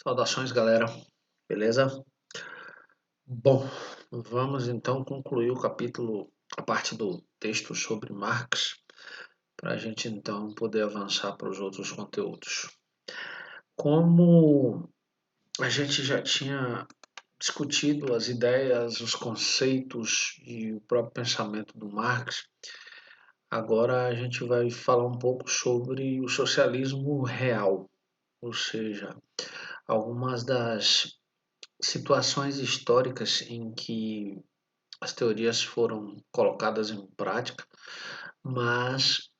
Saudações, galera. Beleza? Bom, vamos então concluir o capítulo, a parte do texto sobre Marx, para a gente então poder avançar para os outros conteúdos. Como a gente já tinha discutido as ideias, os conceitos e o próprio pensamento do Marx, agora a gente vai falar um pouco sobre o socialismo real, ou seja, algumas das situações históricas em que as teorias foram colocadas em prática, mas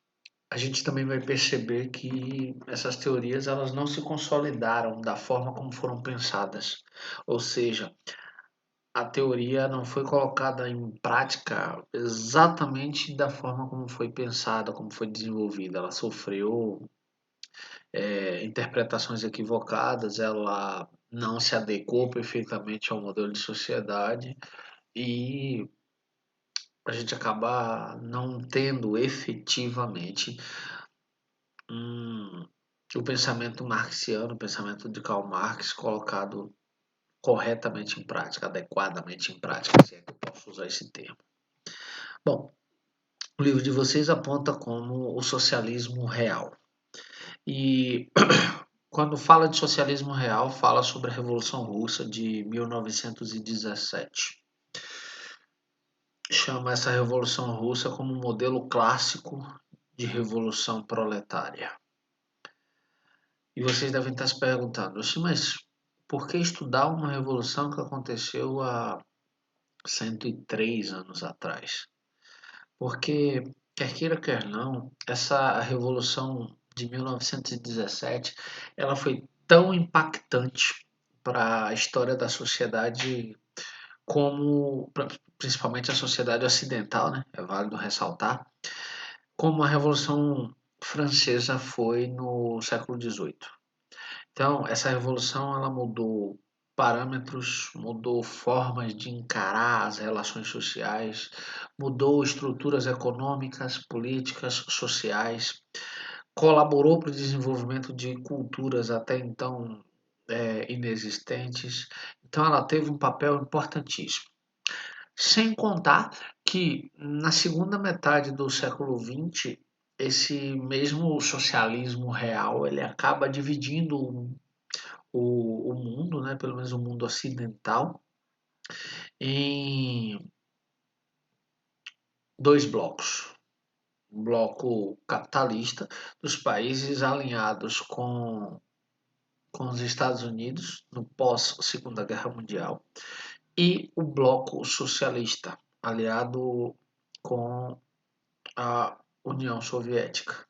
a gente também vai perceber que essas teorias elas não se consolidaram da forma como foram pensadas. Ou seja, a teoria não foi colocada em prática exatamente da forma como foi pensada, como foi desenvolvida. Ela sofreu interpretações equivocadas, ela não se adequou perfeitamente ao modelo de sociedade e a gente acaba não tendo efetivamente um, o pensamento marxiano, o pensamento de Karl Marx colocado corretamente em prática, adequadamente em prática, se é que eu posso usar esse termo. Bom, o livro de vocês aponta como o socialismo real. E quando fala de socialismo real, fala sobre a Revolução Russa de 1917. Chama essa Revolução Russa como um modelo clássico de revolução proletária. E vocês devem estar se perguntando, mas por que estudar uma revolução que aconteceu há 103 anos atrás? Porque, quer queira, quer não, essa revolução de 1917, ela foi tão impactante para a história da sociedade como, principalmente a sociedade ocidental, né? É válido ressaltar, como a Revolução Francesa foi no século XVIII. Então, essa revolução ela mudou parâmetros, mudou formas de encarar as relações sociais, mudou estruturas econômicas, políticas, sociais, colaborou para o desenvolvimento de culturas até então inexistentes. Então, ela teve um papel importantíssimo. Sem contar que na segunda metade do século XX, esse mesmo socialismo real ele acaba dividindo o mundo, né, pelo menos o mundo ocidental, em dois blocos. Um bloco capitalista dos países alinhados com os Estados Unidos no pós-Segunda Guerra Mundial e o bloco socialista aliado com a União Soviética,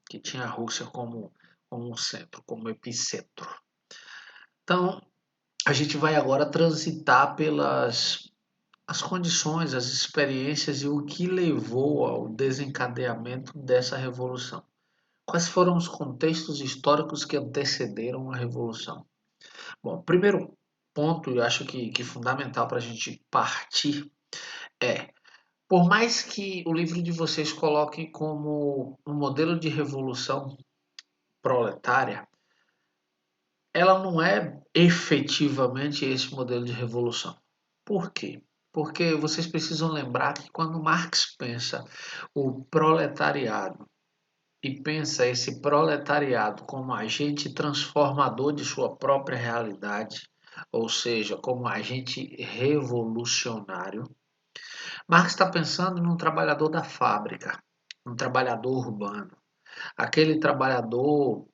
que tinha a Rússia como um centro, como epicentro. Então, a gente vai agora transitar pelas as condições, as experiências e o que levou ao desencadeamento dessa revolução. Quais foram os contextos históricos que antecederam a revolução? Bom, primeiro ponto, eu acho que fundamental para a gente partir é, por mais que o livro de vocês coloque como um modelo de revolução proletária, ela não é efetivamente esse modelo de revolução. Por quê? Porque vocês precisam lembrar que quando Marx pensa o proletariado e pensa esse proletariado como agente transformador de sua própria realidade, ou seja, como agente revolucionário, Marx está pensando num trabalhador da fábrica, um trabalhador urbano, aquele trabalhador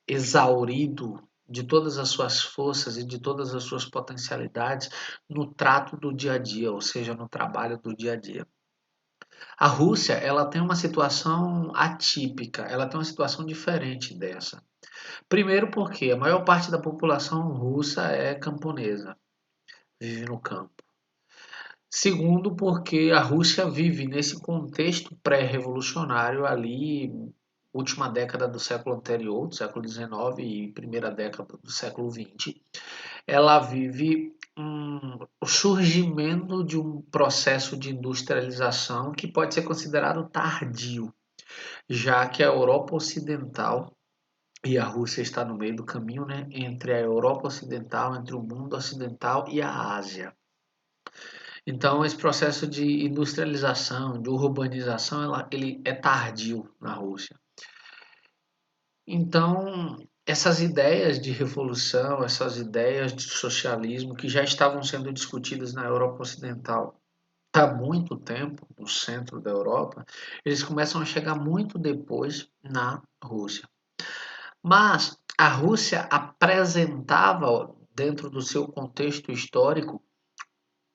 exaurido de todas as suas forças e de todas as suas potencialidades no trato do dia a dia, ou seja, no trabalho do dia a dia. A Rússia, ela tem uma situação atípica, ela tem uma situação diferente dessa. Primeiro porque a maior parte da população russa é camponesa, vive no campo. Segundo porque a Rússia vive nesse contexto pré-revolucionário ali última década do século anterior, do século XIX e primeira década do século XX, ela vive o surgimento de um processo de industrialização que pode ser considerado tardio, já que a Europa Ocidental e a Rússia está no meio do caminho, né, entre a Europa Ocidental, entre o mundo ocidental e a Ásia. Então, esse processo de industrialização, de urbanização, ele é tardio na Rússia. Então, essas ideias de revolução, essas ideias de socialismo que já estavam sendo discutidas na Europa Ocidental há muito tempo, no centro da Europa, eles começam a chegar muito depois na Rússia. Mas a Rússia apresentava, dentro do seu contexto histórico,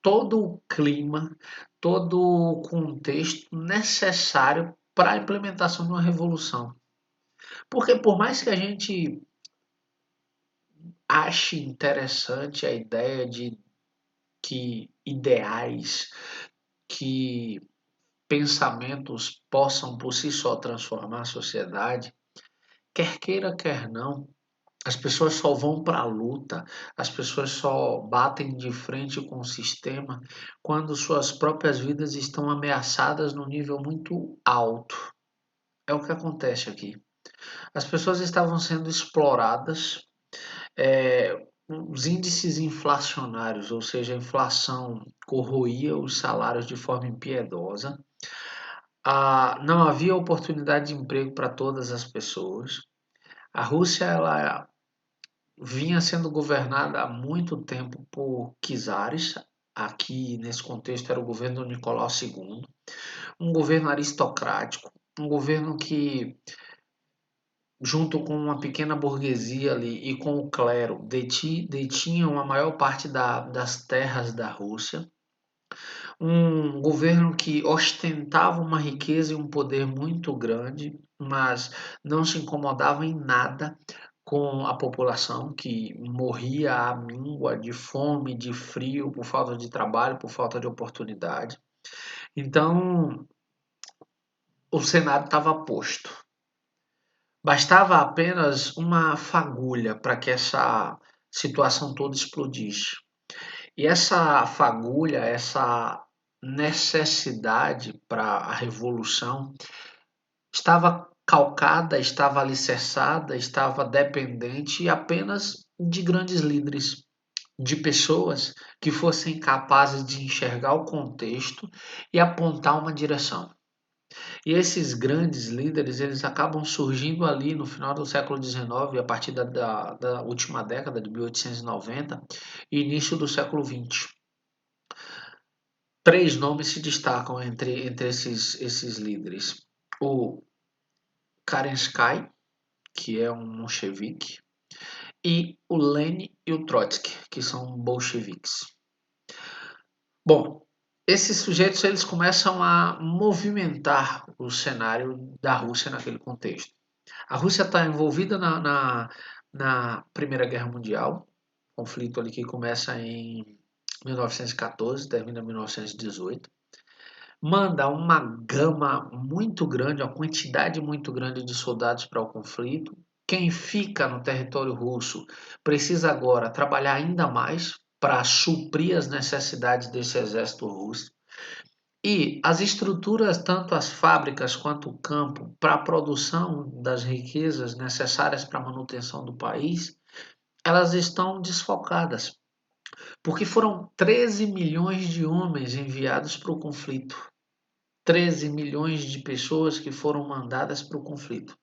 todo o clima, todo o contexto necessário para a implementação de uma revolução. Porque por mais que a gente ache interessante a ideia de que ideais, que pensamentos possam por si só transformar a sociedade, quer queira, quer não, as pessoas só vão para a luta, as pessoas só batem de frente com o sistema quando suas próprias vidas estão ameaçadas num nível muito alto. É o que acontece aqui. As pessoas estavam sendo exploradas, os índices inflacionários, ou seja, a inflação corroía os salários de forma impiedosa. Não havia oportunidade de emprego para todas as pessoas. A Rússia ela vinha sendo governada há muito tempo por czares. Aqui, nesse contexto, era o governo do Nicolau II, um governo aristocrático, um governo que, junto com uma pequena burguesia ali e com o clero, detinham a maior parte das terras da Rússia. Um governo que ostentava uma riqueza e um poder muito grande, mas não se incomodava em nada com a população que morria à míngua de fome, de frio, por falta de trabalho, por falta de oportunidade. Então, o cenário estava posto. Bastava apenas uma fagulha para que essa situação toda explodisse. E essa fagulha, essa necessidade para a revolução estava calcada, estava alicerçada, estava dependente apenas de grandes líderes, de pessoas que fossem capazes de enxergar o contexto e apontar uma direção. E esses grandes líderes, eles acabam surgindo ali no final do século XIX, a partir da última década de 1890 e início do século XX. Três nomes se destacam entre esses líderes. O Kerensky, que é um menchevique, e o Lenin e o Trotsky, que são bolcheviques. Bom, esses sujeitos eles começam a movimentar o cenário da Rússia naquele contexto. A Rússia está envolvida na Primeira Guerra Mundial, conflito ali que começa em 1914, termina em 1918. Manda uma gama muito grande, uma quantidade muito grande de soldados para o conflito. Quem fica no território russo precisa agora trabalhar ainda mais para suprir as necessidades desse exército russo. E as estruturas, tanto as fábricas quanto o campo, para a produção das riquezas necessárias para a manutenção do país, elas estão desfocadas, porque foram 13 milhões de homens enviados para o conflito. 13 milhões de pessoas que foram mandadas para o conflito.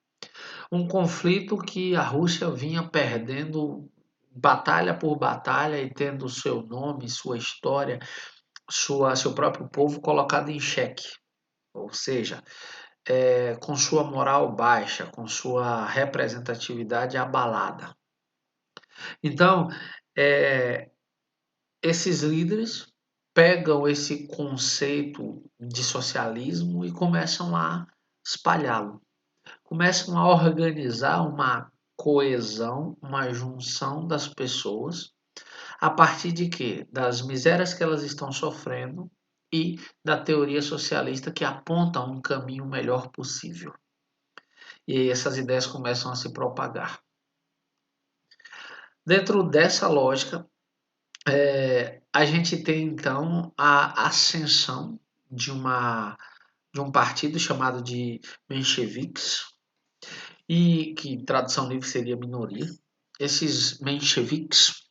Um conflito que a Rússia vinha perdendo batalha por batalha e tendo seu nome, sua história, seu próprio povo colocado em xeque. Ou seja, com sua moral baixa, com sua representatividade abalada. Então, é, esses líderes pegam esse conceito de socialismo e começam a espalhá-lo. Começam a organizar uma coesão, uma junção das pessoas, a partir de quê? Das misérias que elas estão sofrendo e da teoria socialista que aponta um caminho melhor possível. E aí essas ideias começam a se propagar. Dentro dessa lógica, a gente tem então a ascensão de um partido chamado de mencheviques, e que tradução livre seria minoria. Esses mencheviques,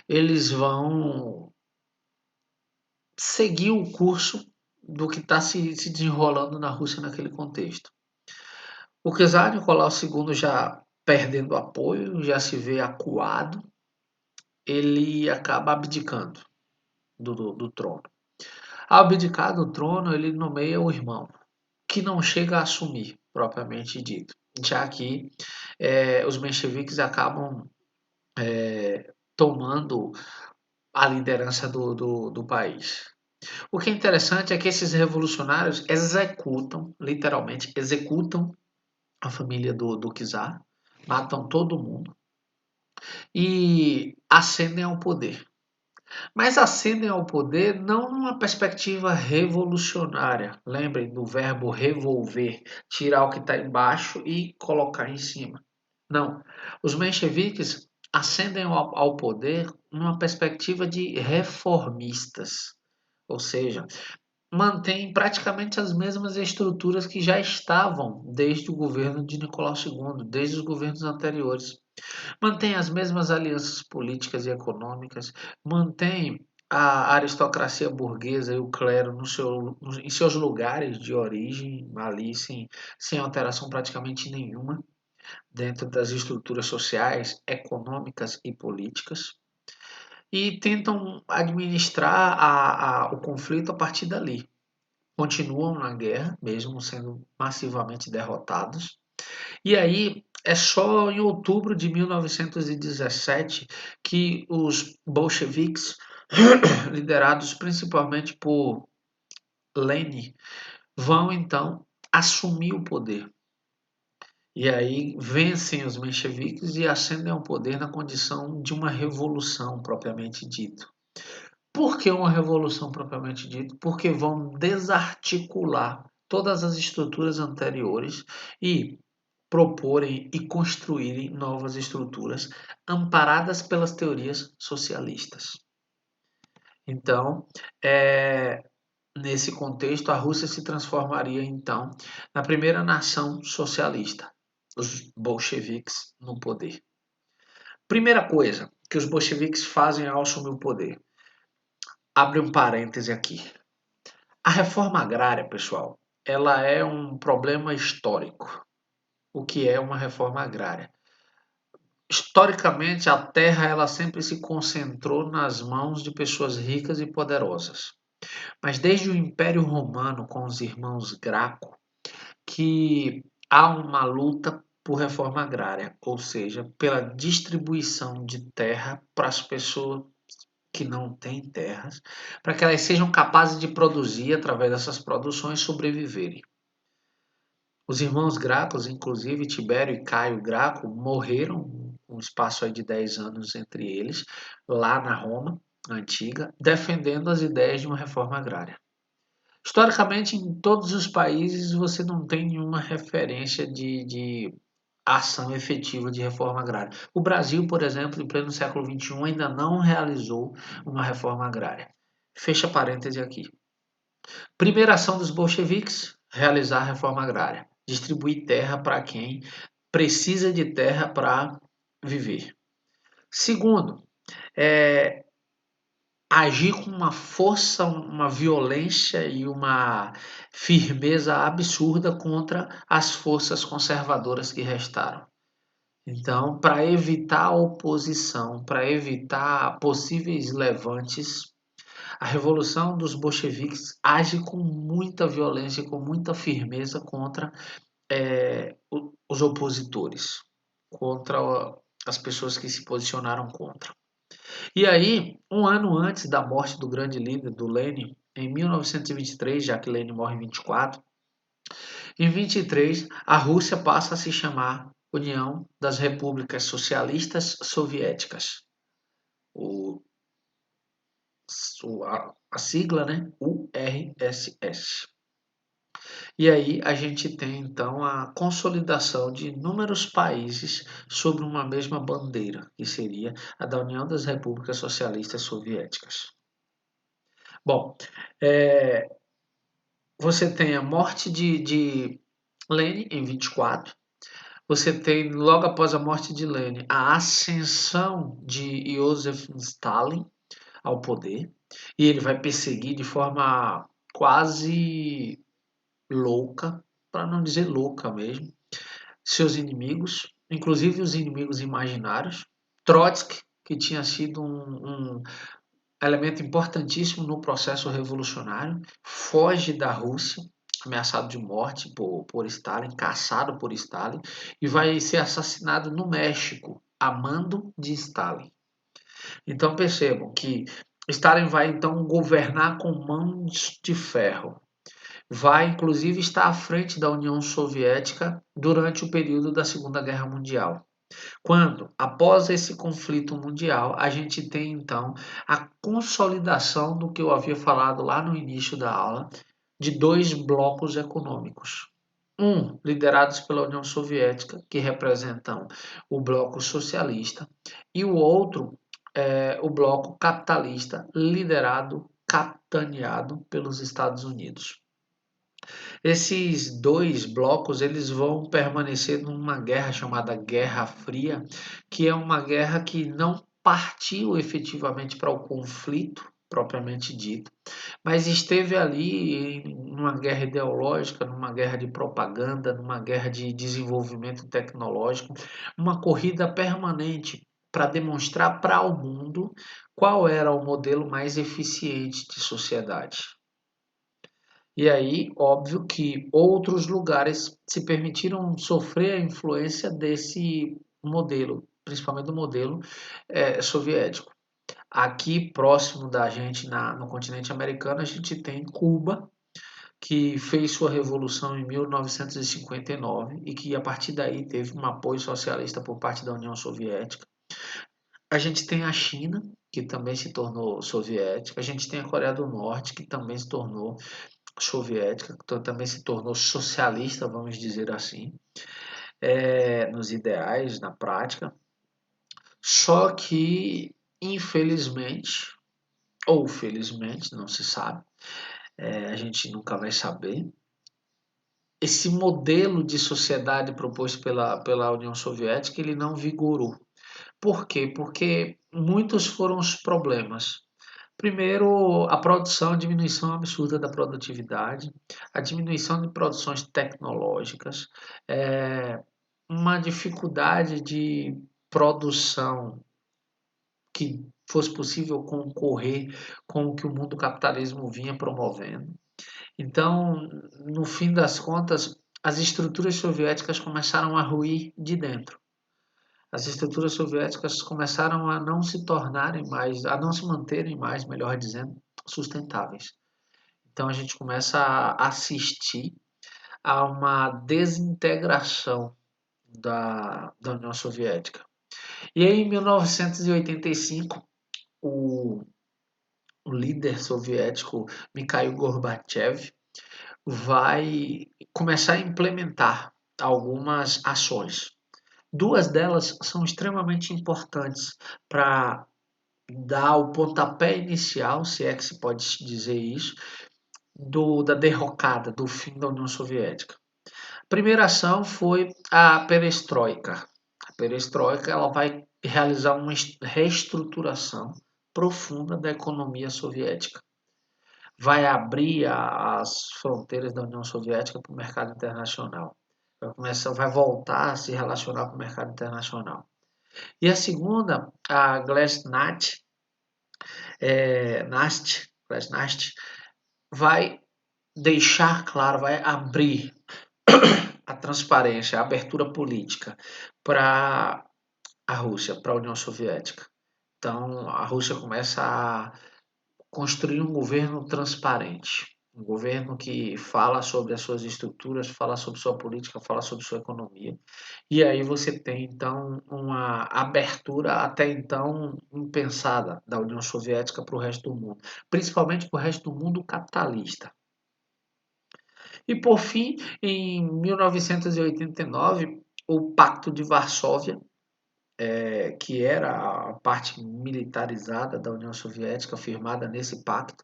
eles vão seguir o curso do que está se desenrolando na Rússia naquele contexto. O czar Nicolau II, já perdendo apoio, já se vê acuado, ele acaba abdicando do trono. Ao abdicar do trono, ele nomeia o irmão, que não chega a assumir, propriamente dito, já que os mencheviques acabam tomando a liderança do país. O que é interessante é que esses revolucionários executam, literalmente executam a família do czar, matam todo mundo e ascendem ao poder. Mas ascendem ao poder não numa perspectiva revolucionária. Lembrem do verbo revolver, tirar o que está embaixo e colocar em cima. Não. Os mencheviques ascendem ao poder numa perspectiva de reformistas. Ou seja, mantém praticamente as mesmas estruturas que já estavam desde o governo de Nicolau II, desde os governos anteriores. Mantém as mesmas alianças políticas e econômicas, mantém a aristocracia burguesa e o clero em seus lugares de origem, ali sem alteração praticamente nenhuma, dentro das estruturas sociais, econômicas e políticas, e tentam administrar o conflito a partir dali. Continuam na guerra, mesmo sendo massivamente derrotados. E aí é só em outubro de 1917 que os bolcheviques, liderados principalmente por Lenin, vão então assumir o poder. E aí vencem os mencheviques e ascendem ao poder na condição de uma revolução propriamente dito. Por que uma revolução propriamente dita? Porque vão desarticular todas as estruturas anteriores e proporem e construírem novas estruturas amparadas pelas teorias socialistas. Então, nesse contexto, a Rússia se transformaria então na primeira nação socialista, os bolcheviques no poder. Primeira coisa que os bolcheviques fazem ao assumir o poder. Abre um parêntese aqui. A reforma agrária, pessoal, ela é um problema histórico. O que é uma reforma agrária? Historicamente, a terra ela sempre se concentrou nas mãos de pessoas ricas e poderosas. Mas desde o Império Romano com os irmãos Graco, que há uma luta por reforma agrária, ou seja, pela distribuição de terra para as pessoas que não têm terras, para que elas sejam capazes de produzir através dessas produções sobreviverem. Os irmãos Gracos, inclusive Tibério e Caio Graco, morreram um espaço aí de 10 anos entre eles, lá na Roma antiga, defendendo as ideias de uma reforma agrária. Historicamente, em todos os países, você não tem nenhuma referência de ação efetiva de reforma agrária. O Brasil, por exemplo, em pleno século XXI, ainda não realizou uma reforma agrária. Fecha parêntese aqui. Primeira ação dos bolcheviques, realizar a reforma agrária. Distribuir terra para quem precisa de terra para viver. Segundo, agir com uma força, uma violência e uma firmeza absurda contra as forças conservadoras que restaram. Então, para evitar a oposição, para evitar possíveis levantes, a revolução dos bolcheviques age com muita violência e com muita firmeza contra os opositores, contra as pessoas que se posicionaram contra. E aí, um ano antes da morte do grande líder, do Lenin, em 1923, já que Lenin morre em 24, em 23 a Rússia passa a se chamar União das Repúblicas Socialistas Soviéticas. A sigla, né? URSS. E aí a gente tem então a consolidação de inúmeros países sobre uma mesma bandeira, que seria a da União das Repúblicas Socialistas Soviéticas. Bom, você tem a morte de Lenin em 24, você tem, logo após a morte de Lenin, a ascensão de Joseph Stalin ao poder, e ele vai perseguir de forma quase louca, para não dizer louca mesmo, seus inimigos, inclusive os inimigos imaginários. Trotsky, que tinha sido um elemento importantíssimo no processo revolucionário, foge da Rússia, ameaçado de morte por Stalin, caçado por Stalin, e vai ser assassinado no México, a mando de Stalin. Então percebam que Stalin vai então governar com mãos de ferro. Vai inclusive estar à frente da União Soviética durante o período da Segunda Guerra Mundial. Quando, após esse conflito mundial, a gente tem então a consolidação do que eu havia falado lá no início da aula, de dois blocos econômicos. Um, liderados pela União Soviética, que representam o bloco socialista, e o outro, o bloco capitalista, liderado, capitaneado pelos Estados Unidos. Esses dois blocos eles vão permanecer numa guerra chamada Guerra Fria, que é uma guerra que não partiu efetivamente para o conflito propriamente dito, mas esteve ali numa guerra ideológica, numa guerra de propaganda, numa guerra de desenvolvimento tecnológico, uma corrida permanente para demonstrar para o mundo qual era o modelo mais eficiente de sociedade. E aí, óbvio que outros lugares se permitiram sofrer a influência desse modelo, principalmente do modelo soviético. Aqui, próximo da gente, no continente americano, a gente tem Cuba, que fez sua revolução em 1959 e que, a partir daí, teve um apoio socialista por parte da União Soviética. A gente tem a China, que também se tornou soviética. A gente tem a Coreia do Norte, que também se tornou soviética, que também se tornou socialista, vamos dizer assim, nos ideais, na prática. Só que, infelizmente, ou felizmente, não se sabe, a gente nunca vai saber, esse modelo de sociedade proposto pela União Soviética, ele não vigorou. Por quê? Porque muitos foram os problemas. Primeiro, a produção, a diminuição absurda da produtividade, a diminuição de produções tecnológicas, uma dificuldade de produção que fosse possível concorrer com o que o mundo capitalismo vinha promovendo. Então, no fim das contas, as estruturas soviéticas começaram a ruir de dentro. As estruturas soviéticas começaram a não se tornarem mais, a não se manterem mais, melhor dizendo, sustentáveis. Então a gente começa a assistir a uma desintegração da União Soviética. E aí, em 1985, o líder soviético Mikhail Gorbachev vai começar a implementar algumas ações. Duas delas são extremamente importantes para dar o pontapé inicial, se é que se pode dizer isso, da derrocada, do fim da União Soviética. A primeira ação foi a perestroika. A perestroika ela vai realizar uma reestruturação profunda da economia soviética. Vai abrir as fronteiras da União Soviética para o mercado internacional. Vai voltar a se relacionar com o mercado internacional. E a segunda, a Glasnost, vai deixar claro, vai abrir a transparência, a abertura política para a Rússia, para a União Soviética. Então, a Rússia começa a construir um governo transparente, um governo que fala sobre as suas estruturas, fala sobre sua política, fala sobre sua economia. E aí você tem, então, uma abertura até então impensada da União Soviética para o resto do mundo, principalmente para o resto do mundo capitalista. E, por fim, em 1989, o Pacto de Varsóvia, que era a parte militarizada da União Soviética, firmada nesse pacto,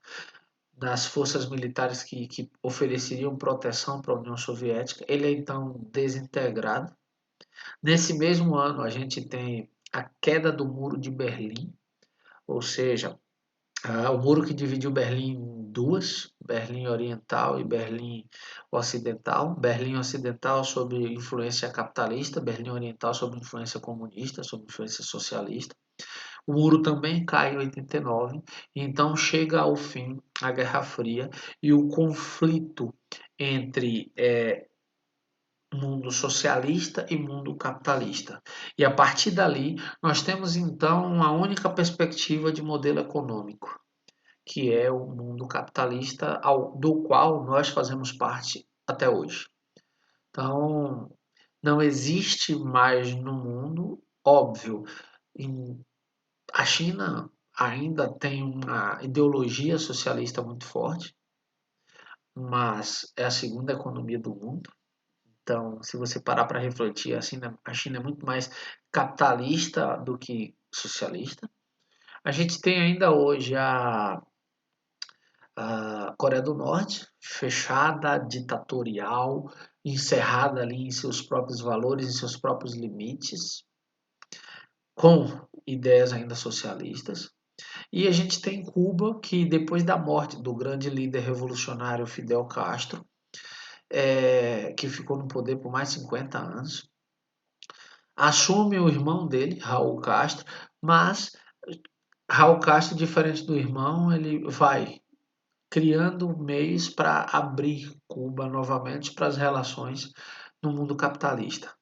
das forças militares que ofereceriam proteção para a União Soviética, ele é então desintegrado. Nesse mesmo ano, a gente tem a queda do Muro de Berlim, ou seja, o muro que dividiu Berlim em duas, Berlim Oriental e Berlim Ocidental. Berlim Ocidental sob influência capitalista, Berlim Oriental sob influência comunista, sob influência socialista. O muro também cai em 89, então chega ao fim a Guerra Fria e o conflito entre mundo socialista e mundo capitalista. E a partir dali, nós temos então uma única perspectiva de modelo econômico, que é o mundo capitalista do qual nós fazemos parte até hoje. Então, não existe mais no mundo, óbvio, a China ainda tem uma ideologia socialista muito forte, mas é a segunda economia do mundo. Então, se você parar para refletir, a China é muito mais capitalista do que socialista. A gente tem ainda hoje a Coreia do Norte, fechada, ditatorial, encerrada ali em seus próprios valores, em seus próprios limites, com ideias ainda socialistas. E a gente tem Cuba, que depois da morte do grande líder revolucionário Fidel Castro, que ficou no poder por mais de 50 anos, assume o irmão dele, Raul Castro, mas Raul Castro, diferente do irmão, ele vai criando meios para abrir Cuba novamente para as relações no mundo capitalista.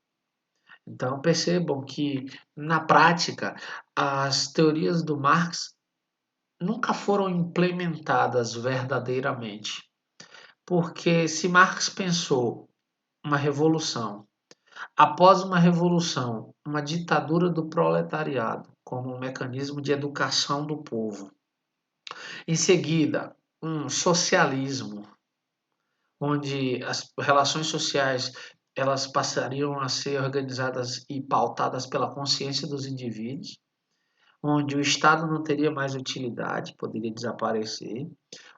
Então percebam que, na prática, as teorias do Marx nunca foram implementadas verdadeiramente. Porque se Marx pensou uma revolução, após uma revolução, uma ditadura do proletariado como um mecanismo de educação do povo, em seguida, um socialismo onde as relações sociais elas passariam a ser organizadas e pautadas pela consciência dos indivíduos, onde o Estado não teria mais utilidade, poderia desaparecer,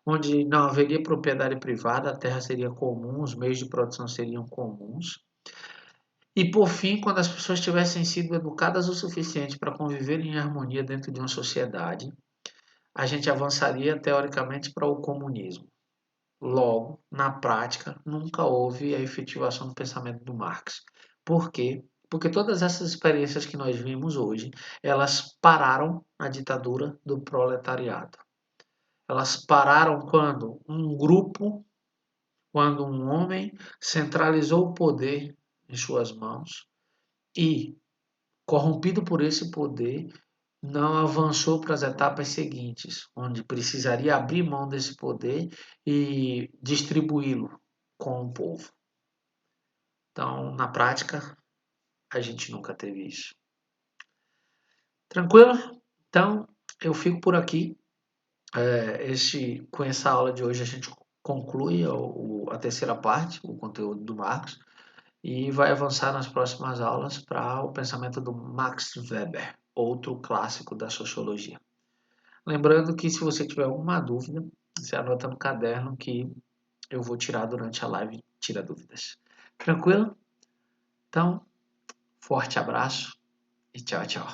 onde não haveria propriedade privada, a terra seria comum, os meios de produção seriam comuns. E por fim, quando as pessoas tivessem sido educadas o suficiente para conviver em harmonia dentro de uma sociedade, a gente avançaria teoricamente para o comunismo. Logo, na prática, nunca houve a efetivação do pensamento do Marx. Por quê? Porque todas essas experiências que nós vimos hoje, elas pararam na ditadura do proletariado. Elas pararam quando um homem centralizou o poder em suas mãos e, corrompido por esse poder, não avançou para as etapas seguintes, onde precisaria abrir mão desse poder e distribuí-lo com o povo. Então, na prática, a gente nunca teve isso. Tranquilo? Então, eu fico por aqui. Com essa aula de hoje, a gente conclui a terceira parte, o conteúdo do Marx, e vai avançar nas próximas aulas para o pensamento do Max Weber, outro clássico da sociologia. Lembrando que se você tiver alguma dúvida, você anota no caderno que eu vou tirar durante a live, tira dúvidas. Tranquilo? Então, forte abraço e tchau, tchau.